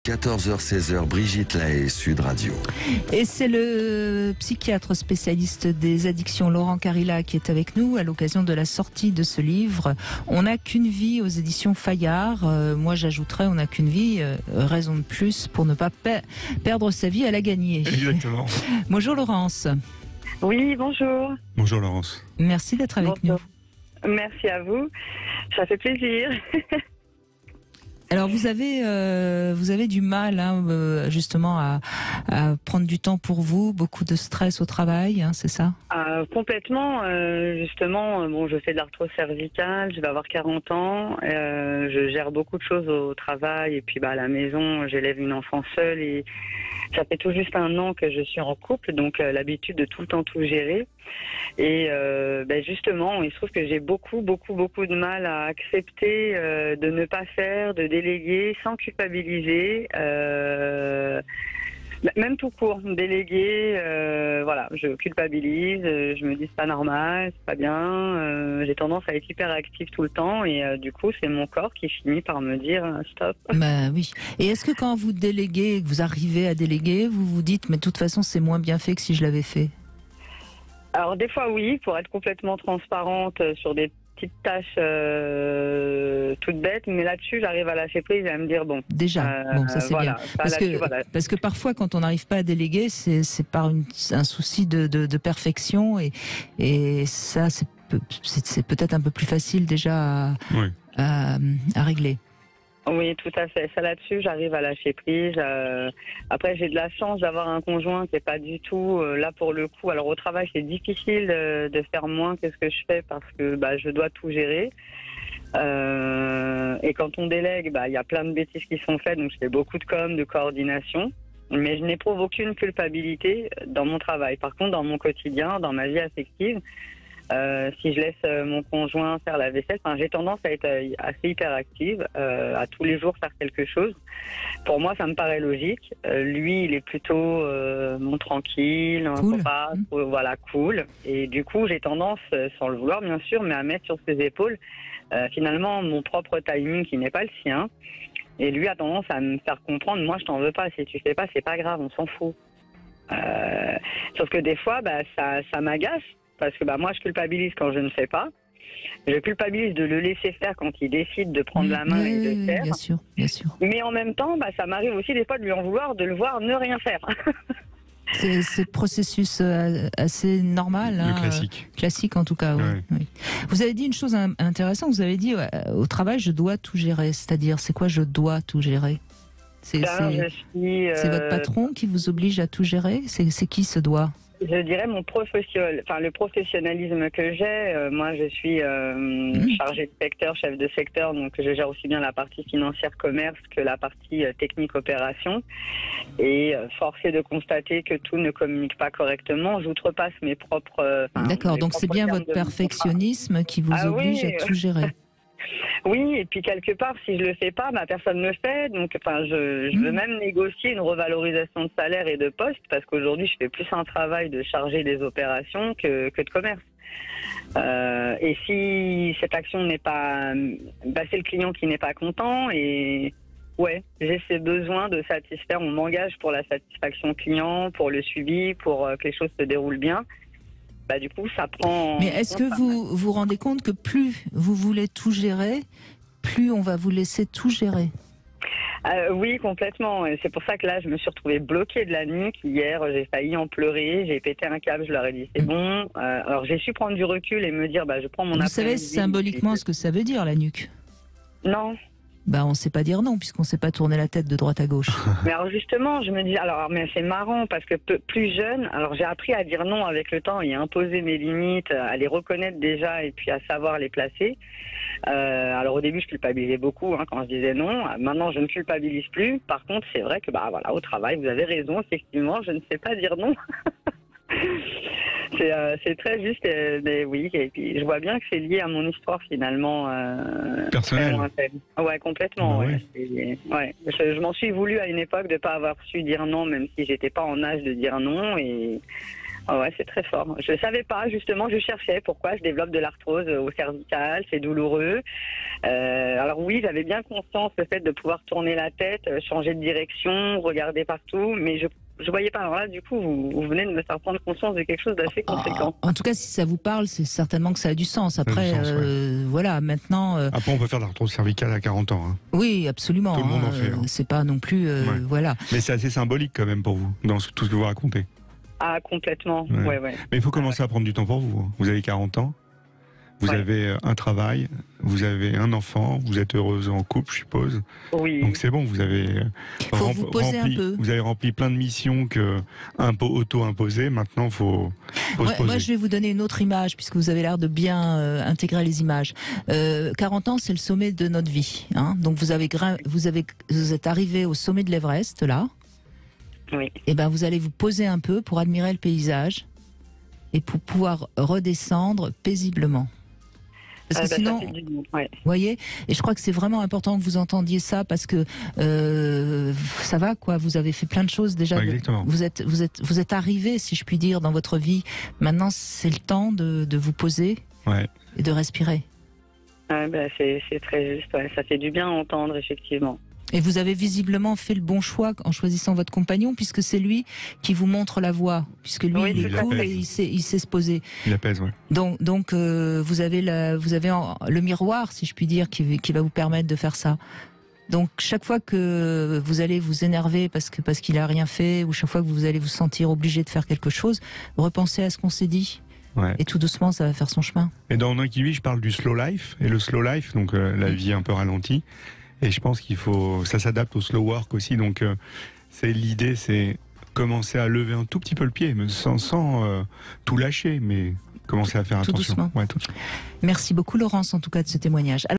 14h-16h, Brigitte Lahaie, Sud Radio. Et c'est le psychiatre spécialiste des addictions, Laurent Carilla, qui est avec nous à l'occasion de la sortie de ce livre. On n'a qu'une vie aux éditions Fayard. Moi, j'ajouterais, on n'a qu'une vie, raison de plus pour ne pas perdre sa vie à la gagner. Exactement. Bonjour Laurence. Oui, bonjour. Bonjour Laurence. Merci d'être avec nous. Merci à vous. Ça fait plaisir. Alors vous avez du mal justement à prendre du temps pour vous, beaucoup de stress au travail, c'est ça? Complètement. Justement, je fais de l'arthrose cervicale, je vais avoir 40 ans, je gère beaucoup de choses au travail et puis à la maison, j'élève une enfant seule et ça fait tout juste 1 an que je suis en couple, donc l'habitude de tout le temps tout gérer. Et justement, il se trouve que j'ai beaucoup de mal à accepter de ne pas faire, de déléguer sans culpabiliser. Même tout court, déléguer, je culpabilise, je me dis c'est pas normal, c'est pas bien, j'ai tendance à être hyper active tout le temps et du coup c'est mon corps qui finit par me dire stop. Bah oui. Et est-ce que quand vous déléguez, que vous arrivez à déléguer, vous vous dites mais de toute façon c'est moins bien fait que si je l'avais fait? Alors des fois oui, pour être complètement transparente sur des petites tâches toutes bêtes, mais là-dessus j'arrive à lâcher prise et à me dire déjà ça c'est bien parce que parfois quand on n'arrive pas à déléguer c'est par un souci de perfection et ça c'est peut-être un peu plus facile déjà à régler. Oui, tout à fait. Ça là-dessus, j'arrive à lâcher prise. Après, j'ai de la chance d'avoir un conjoint qui n'est pas du tout là pour le coup. Alors au travail, c'est difficile de faire moins que ce que je fais parce que je dois tout gérer. Et quand on délègue, il y a plein de bêtises qui sont faites. Donc je fais beaucoup de de coordination. Mais je n'éprouve aucune culpabilité dans mon travail. Par contre, dans mon quotidien, dans ma vie affective, si je laisse mon conjoint faire la vaisselle, j'ai tendance à être assez hyperactive, à tous les jours faire quelque chose. Pour moi, ça me paraît logique. Lui, il est plutôt tranquille, cool. Cool. Et du coup, j'ai tendance, sans le vouloir bien sûr, mais à mettre sur ses épaules finalement mon propre timing qui n'est pas le sien. Et lui a tendance à me faire comprendre, moi je t'en veux pas, si tu fais pas, c'est pas grave, on s'en fout. Sauf que des fois, ça m'agace. Parce que moi, je culpabilise quand je ne fais pas. Je culpabilise de le laisser faire quand il décide de prendre la main et de faire. Bien sûr. Mais en même temps, ça m'arrive aussi des fois de lui en vouloir, de le voir ne rien faire. C'est le processus assez normal. Classique en tout cas. Ouais. Oui. Vous avez dit une chose intéressante. Vous avez dit au travail, je dois tout gérer. C'est-à-dire, c'est quoi je dois tout gérer? C'est votre patron qui vous oblige à tout gérer? C'est qui ce doit? Je dirais le professionnalisme que j'ai. Moi, je suis chargée de secteur, chef de secteur, donc je gère aussi bien la partie financière commerce que la partie technique opération. Et force est de constater que tout ne communique pas correctement. J'outrepasse mes propres. D'accord, donc c'est bien votre perfectionnisme qui vous oblige à tout gérer. Oui, et puis quelque part, si je le fais pas, personne ne le fait. Donc, je veux même négocier une revalorisation de salaire et de poste parce qu'aujourd'hui, je fais plus un travail de chargé des opérations que de commerce. Et si cette action n'est pas, c'est le client qui n'est pas content et j'ai ces besoins de satisfaire. On m'engage pour la satisfaction client, pour le suivi, pour que les choses se déroulent bien. Du coup, ça prend... Mais est-ce que vous vous rendez compte que plus vous voulez tout gérer, plus on va vous laisser tout gérer? Oui, complètement. Et c'est pour ça que là, je me suis retrouvée bloquée de la nuque. Hier, j'ai failli en pleurer. J'ai pété un câble, je leur ai dit c'est bon. Alors, j'ai su prendre du recul et me dire, je prends mon après-midi. Vous savez symboliquement ce que ça veut dire, la nuque? Non. On ne sait pas dire non, puisqu'on ne sait pas tourner la tête de droite à gauche. Mais alors justement, je me dis, mais c'est marrant, parce que plus jeune, alors j'ai appris à dire non avec le temps et à imposer mes limites, à les reconnaître déjà et puis à savoir les placer. Alors au début, je culpabilisais beaucoup quand je disais non. Maintenant, je ne culpabilise plus. Par contre, c'est vrai que au travail, vous avez raison, effectivement, je ne sais pas dire non. C'est très juste, mais oui, et puis je vois bien que c'est lié à mon histoire finalement. Personnelle. Ouais, complètement. Ouais. Je m'en suis voulu à une époque de ne pas avoir su dire non, même si j'étais pas en âge de dire non. Et Ah ouais, c'est très fort. Je ne savais pas, justement, je cherchais pourquoi je développe de l'arthrose au cervical, c'est douloureux. Alors oui, j'avais bien conscience le fait de pouvoir tourner la tête, changer de direction, regarder partout, mais je voyais pas. Alors là, du coup, vous venez de me faire prendre conscience de quelque chose d'assez conséquent. En tout cas, si ça vous parle, c'est certainement que ça a du sens. Après, voilà, maintenant... Après, on peut faire de l'arthrose cervicale à 40 ans. Hein. Oui, absolument. Tout le monde en fait. Hein. C'est pas non plus... voilà. Mais c'est assez symbolique quand même pour vous, dans tout ce que vous racontez. Ah, complètement. Ouais. Mais il faut commencer à prendre du temps pour vous. Hein. Vous avez 40 ans, vous avez un travail, vous avez un enfant, vous êtes heureuse en couple, je suppose. Oui. Donc c'est bon, vous avez vous avez rempli plein de missions auto-imposées. Maintenant, il faut se poser. Moi, je vais vous donner une autre image, puisque vous avez l'air de bien intégrer les images. 40 ans, c'est le sommet de notre vie. Hein. Donc vous êtes arrivé au sommet de l'Everest, là. Oui. Et ben vous allez vous poser un peu pour admirer le paysage et pour pouvoir redescendre paisiblement. Parce que sinon, vous voyez, et je crois que c'est vraiment important que vous entendiez ça parce que ça va quoi. Vous avez fait plein de choses déjà. Vous êtes arrivé, si je puis dire, dans votre vie. Maintenant, c'est le temps de vous poser et de respirer. C'est très juste. Ouais. Ça fait du bien à entendre, effectivement. Et vous avez visiblement fait le bon choix en choisissant votre compagnon, puisque c'est lui qui vous montre la voie, puisque lui il est cool et il sait se poser. Il apaise, oui. Donc vous avez le miroir, si je puis dire, qui va vous permettre de faire ça. Donc chaque fois que vous allez vous énerver parce qu'il a rien fait, ou chaque fois que vous allez vous sentir obligé de faire quelque chose, repensez à ce qu'on s'est dit. Ouais. Et tout doucement, ça va faire son chemin. Et dans Un qui vit, je parle du slow life, et le slow life, donc la vie un peu ralentie. Et je pense ça s'adapte au slow work aussi. Donc, l'idée, c'est commencer à lever un tout petit peu le pied, mais sans tout lâcher, mais commencer à faire attention. Tout doucement. Merci beaucoup, Laurence, en tout cas, de ce témoignage.